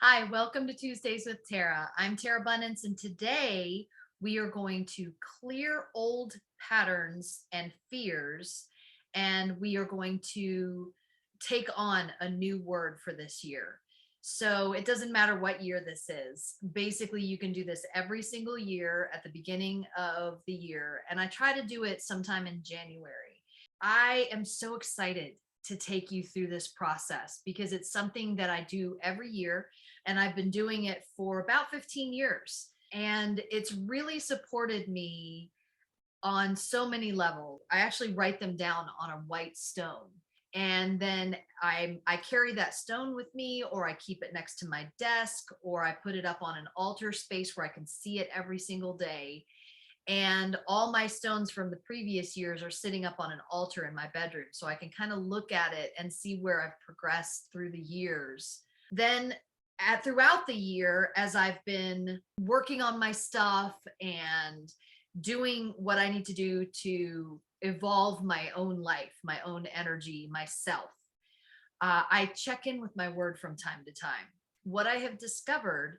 Hi, welcome to Tuesdays with Tara. I'm Terra Bundance, and today we are going to clear old patterns and fears, and we are going to take on a new word for this year. So it doesn't matter what year this is. Basically, you can do this every single year at the beginning of the year, and I try to do it sometime in January. I am so excited to take you through this process because it's something that I do every year and I've been doing it for about 15 years. And it's really supported me on so many levels. I actually write them down on a white stone. And then I carry that stone with me, or I keep it next to my desk, or I put it up on an altar space where I can see it every single day. And all my stones from the previous years are sitting up on an altar in my bedroom. So I can kind of look at it and see where I've progressed through the years. Then throughout the year, as I've been working on my stuff and doing what I need to do to evolve my own life, my own energy, myself, I check in with my word from time to time. What I have discovered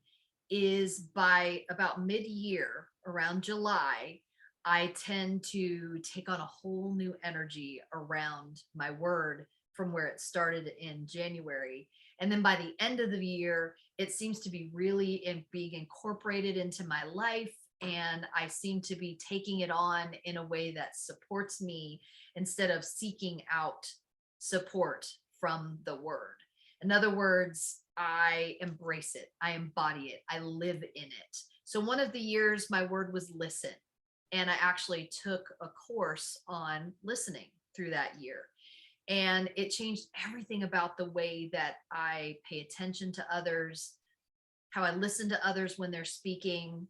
is by about mid-year, around July, I tend to take on a whole new energy around my word from where it started in January. And then by the end of the year, it seems to be really being incorporated into my life. And I seem to be taking it on in a way that supports me instead of seeking out support from the word. In other words, I embrace it, I embody it, I live in it. So one of the years, my word was listen. And I actually took a course on listening through that year. And it changed everything about the way that I pay attention to others, how I listen to others when they're speaking,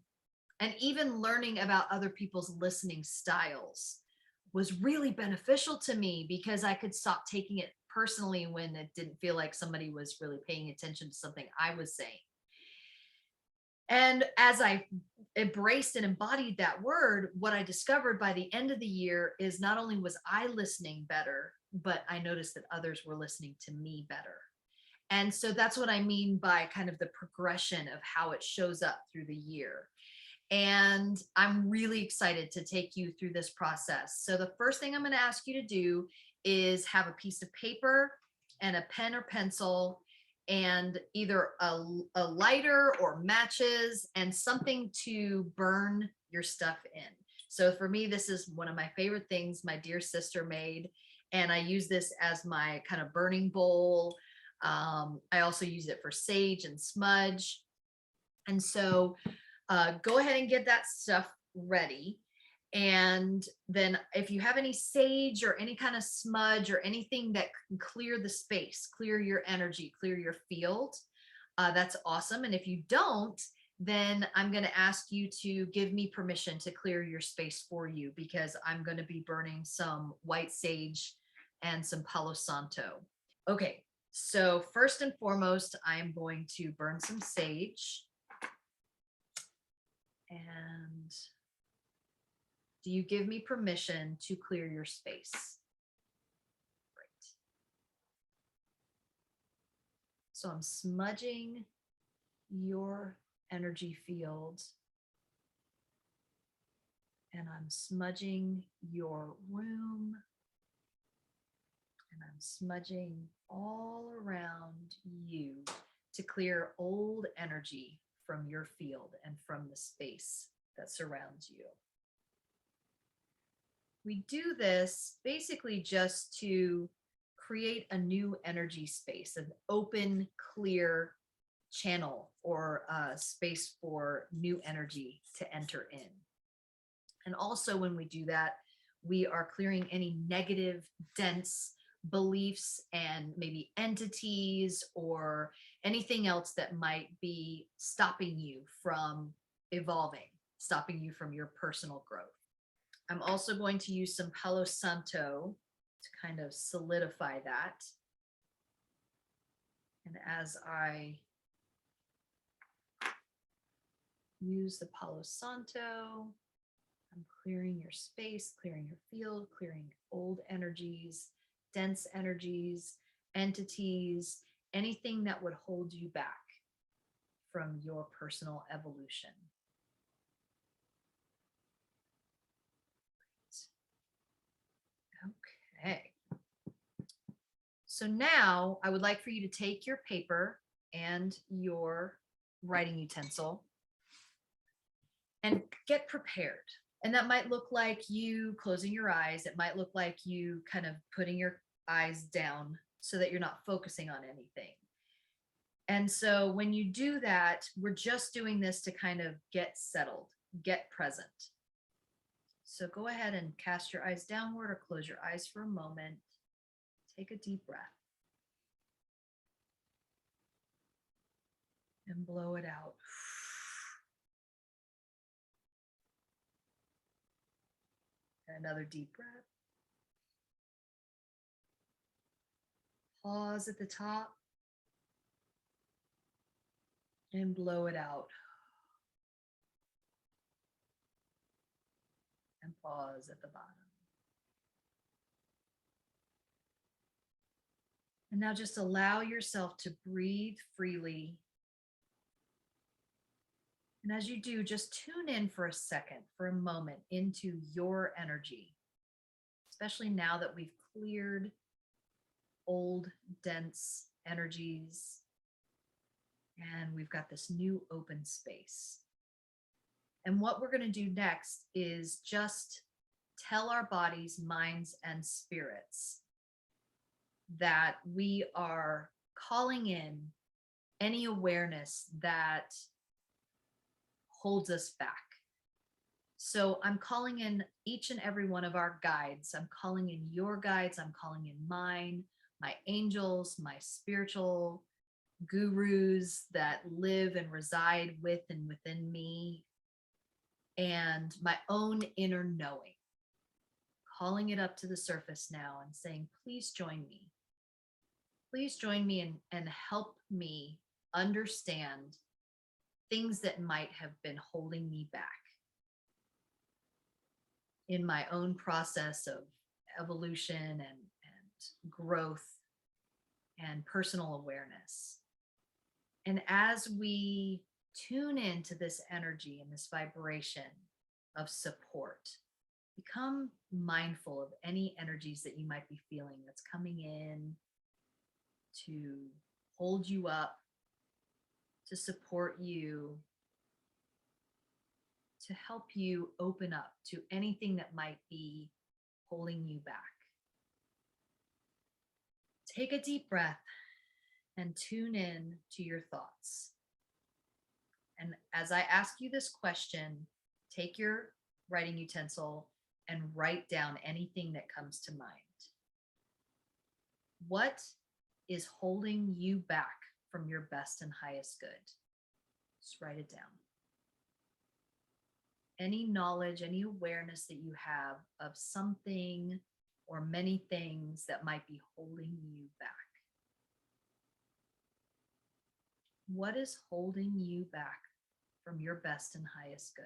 and even learning about other people's listening styles was really beneficial to me because I could stop taking it personally when it didn't feel like somebody was really paying attention to something I was saying. And as I embraced and embodied that word, what I discovered by the end of the year is not only was I listening better, but I noticed that others were listening to me better. And so that's what I mean by kind of the progression of how it shows up through the year. And I'm really excited to take you through this process. So the first thing I'm going to ask you to do is have a piece of paper and a pen or pencil and either a lighter or matches and something to burn your stuff in. So for me, this is one of my favorite things my dear sister made. And I use this as my kind of burning bowl. I also use it for sage and smudge. And so go ahead and get that stuff ready. And then if you have any sage or any kind of smudge or anything that can clear the space, clear your energy, clear your field, that's awesome. And if you don't, then I'm going to ask you to give me permission to clear your space for you because I'm going to be burning some white sage and some Palo Santo. Okay, so first and foremost, I'm going to burn some sage. And do you give me permission to clear your space? Great. So I'm smudging your energy field and I'm smudging your room and I'm smudging all around you to clear old energy from your field and from the space that surrounds you. We do this basically just to create a new energy space, an open, clear channel or space for new energy to enter in. And also when we do that, we are clearing any negative, dense beliefs and maybe entities or anything else that might be stopping you from evolving, stopping you from your personal growth. I'm also going to use some Palo Santo to kind of solidify that. And as I use the Palo Santo, I'm clearing your space, clearing your field, clearing old energies, dense energies, entities, anything that would hold you back. from your personal evolution. Okay. So now I would like for you to take your paper and your writing utensil and get prepared. And that might look like you closing your eyes. It might look like you kind of putting your eyes down so that you're not focusing on anything. And so when you do that, we're just doing this to kind of get settled, get present. So go ahead and cast your eyes downward or close your eyes for a moment. Take a deep breath and blow it out. Another deep breath. Pause at the top and blow it out. And pause at the bottom. And now just allow yourself to breathe freely. And as you do, just tune in for a second, for a moment, into your energy, especially now that we've cleared old, dense energies and we've got this new open space. And what we're going to do next is just tell our bodies, minds, and spirits that we are calling in any awareness that holds us back. So I'm calling in each and every one of our guides. I'm calling in your guides. I'm calling in mine, my angels, my spiritual gurus that live and reside with and within me, and my own inner knowing. Calling it up to the surface now and saying, please join me. Please join me and help me understand things that might have been holding me back in my own process of evolution and growth and personal awareness. And as we tune into this energy and this vibration of support, become mindful of any energies that you might be feeling that's coming in to hold you up, to support you, to help you open up to anything that might be holding you back. Take a deep breath and tune in to your thoughts. And as I ask you this question, take your writing utensil and write down anything that comes to mind. What is holding you back from your best and highest good? Just write it down. Any knowledge, any awareness that you have of something or many things that might be holding you back. What is holding you back from your best and highest good?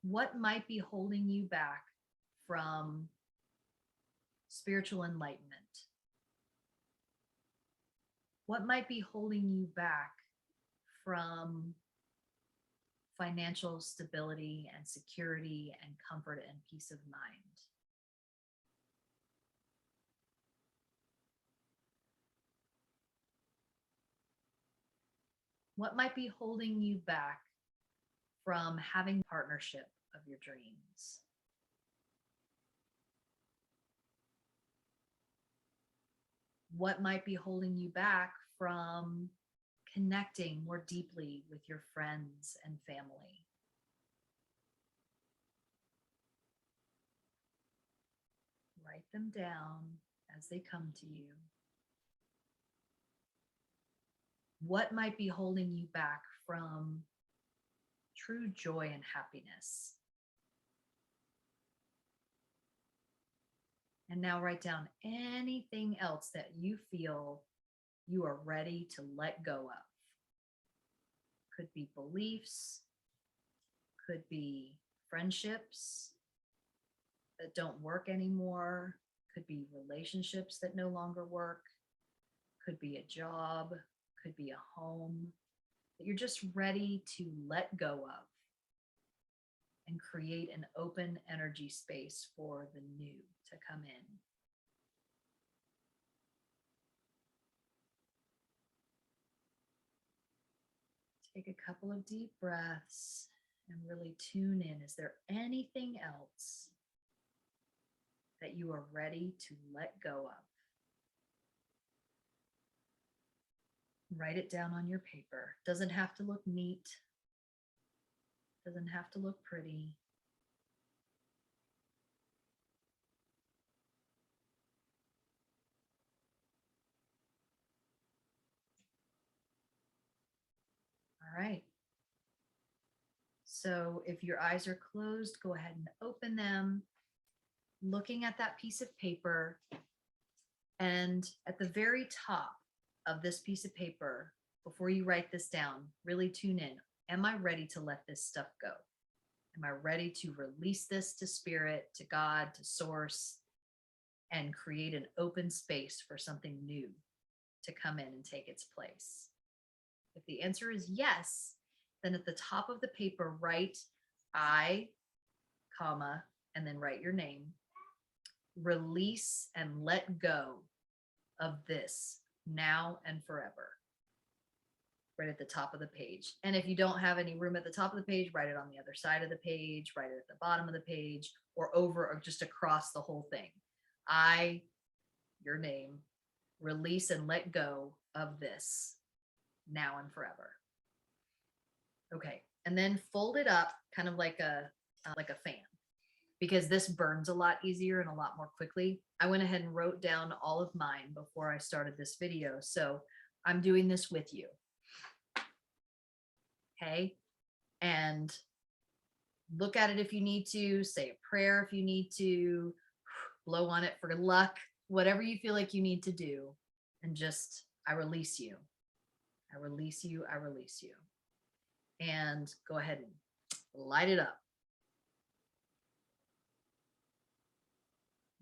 What might be holding you back from spiritual enlightenment? What might be holding you back from financial stability and security and comfort and peace of mind? What might be holding you back from having a partnership of your dreams? What might be holding you back from connecting more deeply with your friends and family? Write them down as they come to you. What might be holding you back from true joy and happiness? And now write down anything else that you feel you are ready to let go of. Could be beliefs, could be friendships that don't work anymore, could be relationships that no longer work, could be a job, could be a home that you're just ready to let go of and create an open energy space for the new to come in. Take a couple of deep breaths and really tune in. Is there anything else that you are ready to let go of? Write it down on your paper. Doesn't have to look neat. Doesn't have to look pretty. All right. So if your eyes are closed, go ahead and open them, looking at that piece of paper. And at the very top of this piece of paper, before you write this down, really tune in. Am I ready to let this stuff go? Am I ready to release this to spirit, to God, to source, and create an open space for something new to come in and take its place? If the answer is yes, then at the top of the paper, write I, comma, and then write your name. Release and let go of this now and forever. Right at the top of the page. And if you don't have any room at the top of the page, write it on the other side of the page, write it at the bottom of the page, or over, or just across the whole thing. I, your name, release and let go of this now and forever. Okay, and then fold it up kind of like a fan, because this burns a lot easier and a lot more quickly. I went ahead and wrote down all of mine before I started this video, so I'm doing this with you. Okay, and look at it if you need to, say a prayer if you need to, blow on it for luck, whatever you feel like you need to do, and just, I release you. I release you, I release you. And go ahead and light it up.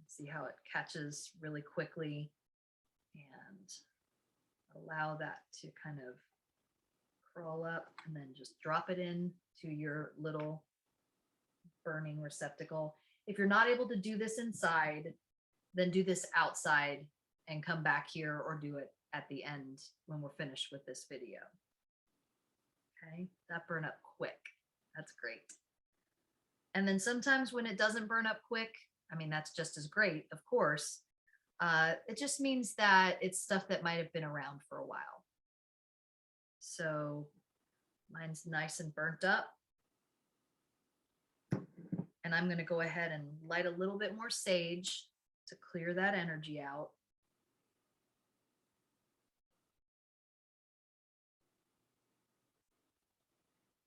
See how it catches really quickly, and allow that to kind of crawl up, and then just drop it in to your little burning receptacle. If you're not able to do this inside, then do this outside and come back here, or do it at the end when we're finished with this video. Okay, that burned up quick. That's great. And then sometimes when it doesn't burn up quick, I mean, that's just as great, of course. It just means that it's stuff that might have been around for a while. So mine's nice and burnt up. And I'm going to go ahead and light a little bit more sage to clear that energy out.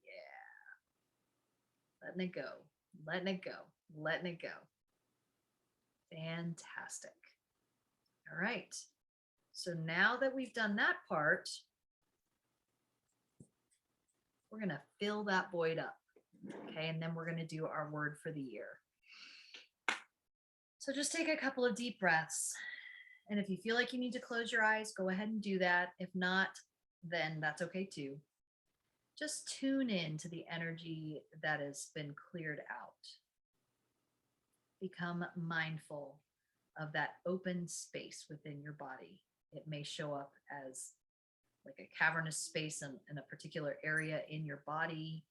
Yeah. Letting it go, letting it go, letting it go. Fantastic. All right. So now that we've done that part, we're going to fill that void up. Okay. And then we're going to do our word for the year. So just take a couple of deep breaths. And if you feel like you need to close your eyes, go ahead and do that. If not, then that's okay too. Just tune in to the energy that has been cleared out. Become mindful of that open space within your body. It may show up as like a cavernous space in a particular area in your body.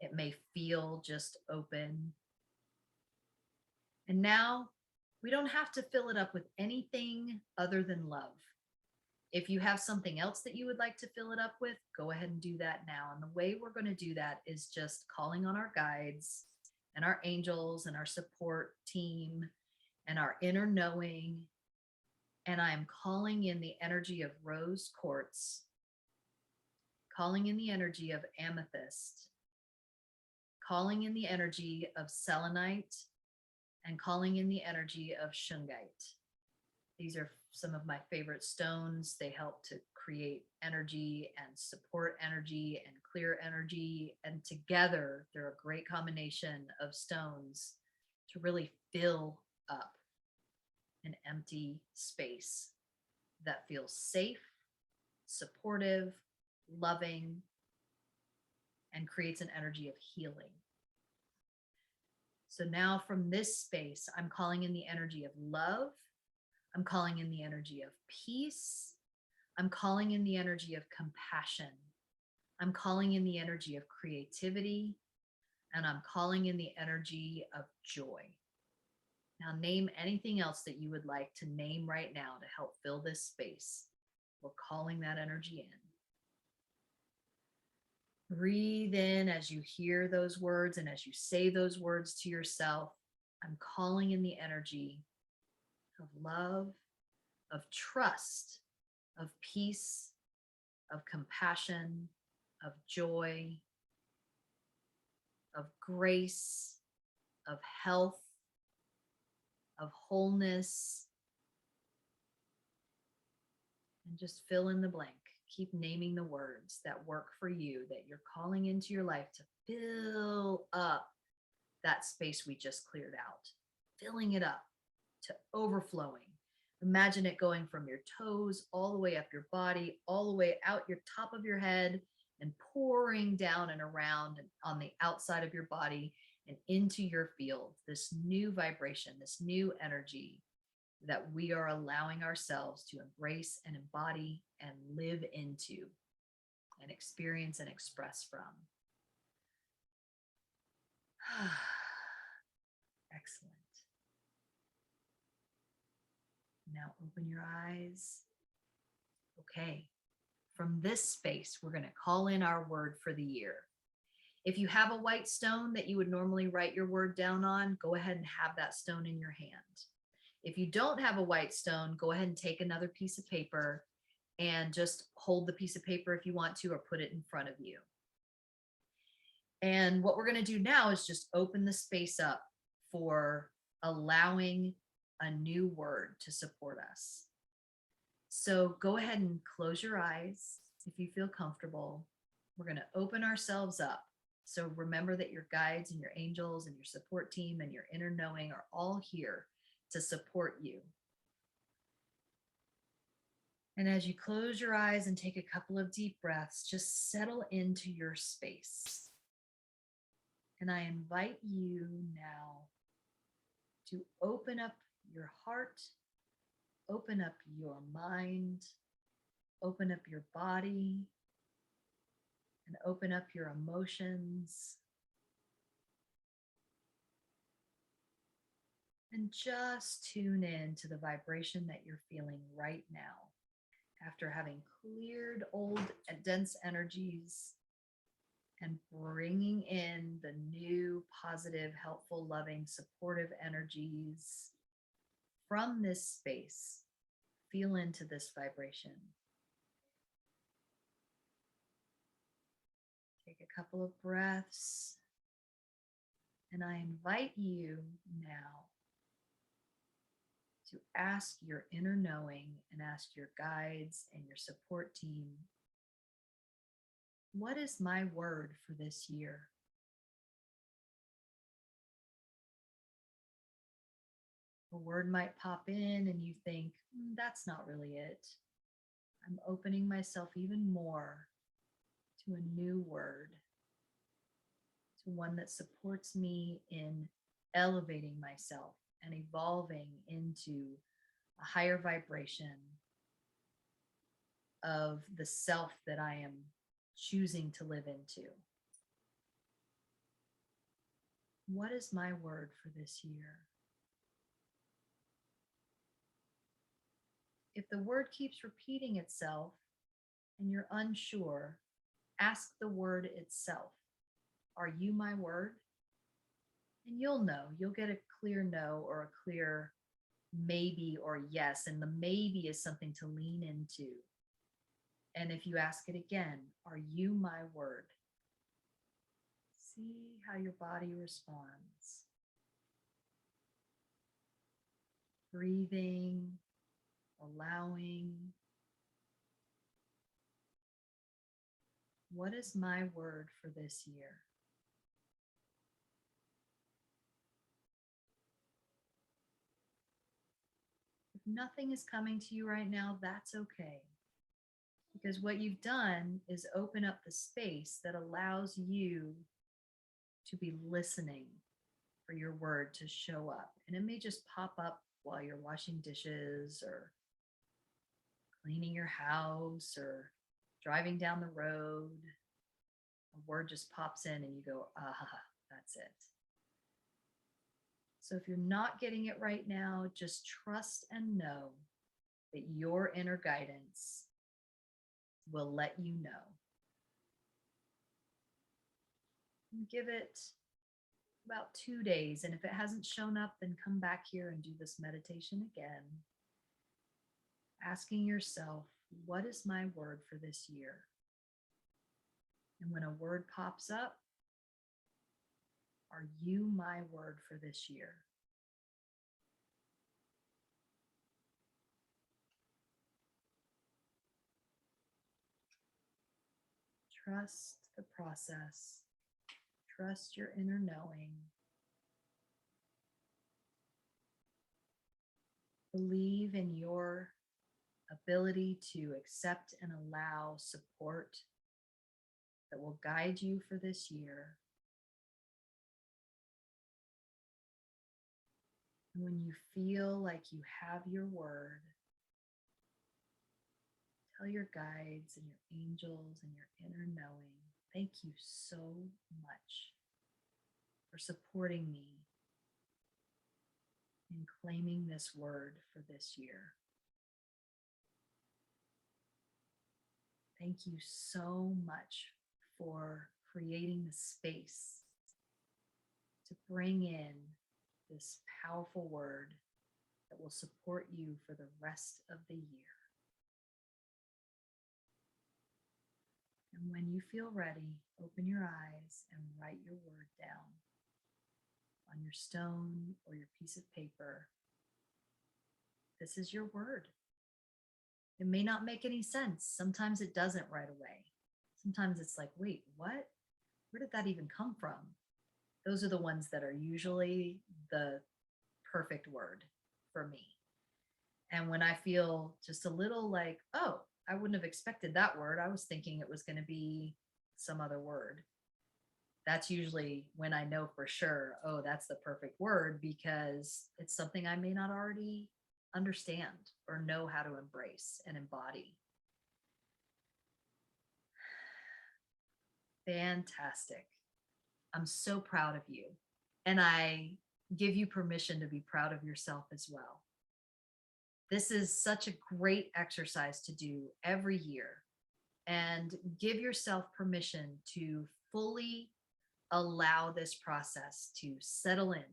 It may feel just open. And now we don't have to fill it up with anything other than love. If you have something else that you would like to fill it up with, go ahead and do that now. And the way we're going to do that is just calling on our guides and our angels and our support team and our inner knowing. And I'm calling in the energy of rose quartz, calling in the energy of amethyst, calling in the energy of selenite, and calling in the energy of shungite. These are some of my favorite stones. They help to create energy and support energy and clear energy. And together, they're a great combination of stones to really fill up an empty space that feels safe supportive, loving, and creates an energy of healing. So now from this space, I'm calling in the energy of love. I'm calling in the energy of peace. I'm calling in the energy of compassion. I'm calling in the energy of creativity. And I'm calling in the energy of joy. Now, name anything else that you would like to name right now to help fill this space. We're calling that energy in. Breathe in as you hear those words and as you say those words to yourself. I'm calling in the energy of love, of trust, of peace, of compassion, of joy, of grace, of health, of wholeness, and just fill in the blank. Keep naming the words that work for you, that you're calling into your life to fill up that space we just cleared out, filling it up to overflowing. Imagine it going from your toes all the way up your body, all the way out your top of your head, and pouring down and around and on the outside of your body and into your field. This new vibration, this new energy that we are allowing ourselves to embrace and embody and live into and experience and express from. Excellent. Now open your eyes. Okay. From this space, we're going to call in our word for the year. If you have a white stone that you would normally write your word down on, go ahead and have that stone in your hand. If you don't have a white stone, go ahead and take another piece of paper and just hold the piece of paper if you want to, or put it in front of you. And what we're going to do now is just open the space up for allowing a new word to support us. So go ahead and close your eyes if you feel comfortable. We're going to open ourselves up. So remember that your guides and your angels and your support team and your inner knowing are all here to support you. And as you close your eyes and take a couple of deep breaths, just settle into your space. And I invite you now to open up your heart, open up your mind, open up your body, and open up your emotions. And just tune in to the vibration that you're feeling right now after having cleared old and dense energies and bringing in the new, positive, helpful, loving, supportive energies from this space. Feel into this vibration. Take a couple of breaths, and I invite you now to ask your inner knowing and ask your guides and your support team, what is my word for this year? A word might pop in and you think, that's not really it. I'm opening myself even more to a new word, to one that supports me in elevating myself and evolving into a higher vibration of the self that I am choosing to live into. What is my word for this year? If the word keeps repeating itself and you're unsure, ask the word itself. Are you my word? And you'll know. You'll get a clear no or a clear maybe or yes. And the maybe is something to lean into. And if you ask it again, are you my word? See how your body responds. Breathing, allowing. What is my word for this year? If nothing is coming to you right now, that's okay. Because what you've done is open up the space that allows you to be listening for your word to show up. And it may just pop up while you're washing dishes or cleaning your house or driving down the road. A word just pops in and you go, ah, that's it. So if you're not getting it right now, just trust and know that your inner guidance will let you know. Give it about 2 days. And if it hasn't shown up, then come back here and do this meditation again. Asking yourself, what is my word for this year? And when a word pops up, are you my word for this year? Trust the process. Trust your inner knowing. Believe in your ability to accept and allow support that will guide you for this year. And when you feel like you have your word, tell your guides and your angels and your inner knowing, thank you so much for supporting me in claiming this word for this year. Thank you so much for creating the space to bring in this powerful word that will support you for the rest of the year. And when you feel ready, open your eyes and write your word down on your stone or your piece of paper. This is your word. It may not make any sense. Sometimes it doesn't right away. Sometimes it's like, wait, what? Where did that even come from? Those are the ones that are usually the perfect word for me. And when I feel just a little like, oh, I wouldn't have expected that word. I was thinking it was going to be some other word. That's usually when I know for sure, oh, that's the perfect word, because it's something I may not already understand or know how to embrace and embody. Fantastic. I'm so proud of you. And I give you permission to be proud of yourself as well. This is such a great exercise to do every year, and give yourself permission to fully allow this process to settle in.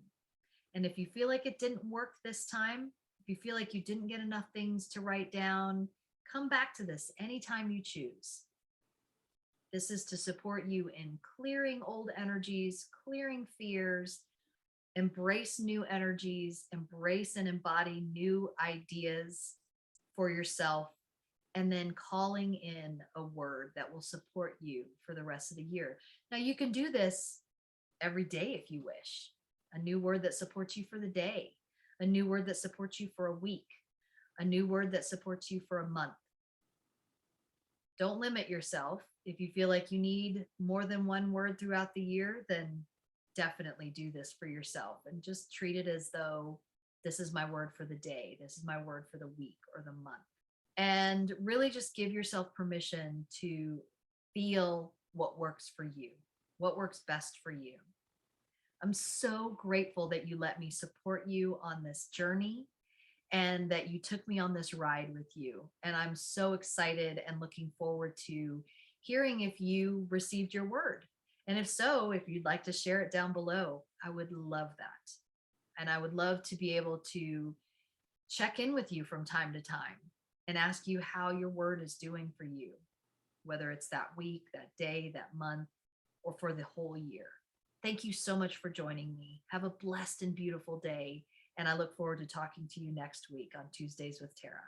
And if you feel like it didn't work this time, if you feel like you didn't get enough things to write down, come back to this anytime you choose. This is to support you in clearing old energies, clearing fears, embrace new energies, embrace and embody new ideas for yourself, and then calling in a word that will support you for the rest of the year. Now, you can do this every day if you wish. A new word that supports you for the day, a new word that supports you for a week, a new word that supports you for a month. Don't limit yourself. If you feel like you need more than one word throughout the year, then definitely do this for yourself and just treat it as though this is my word for the day. This is my word for the week or the month. And really just give yourself permission to feel what works for you, what works best for you. I'm so grateful that you let me support you on this journey and that you took me on this ride with you. And I'm so excited and looking forward to hearing if you received your word. And if so, if you'd like to share it down below, I would love that. And I would love to be able to check in with you from time to time and ask you how your word is doing for you, whether it's that week, that day, that month, or for the whole year. Thank you so much for joining me. Have a blessed and beautiful day. And I look forward to talking to you next week on Tuesdays with Terra.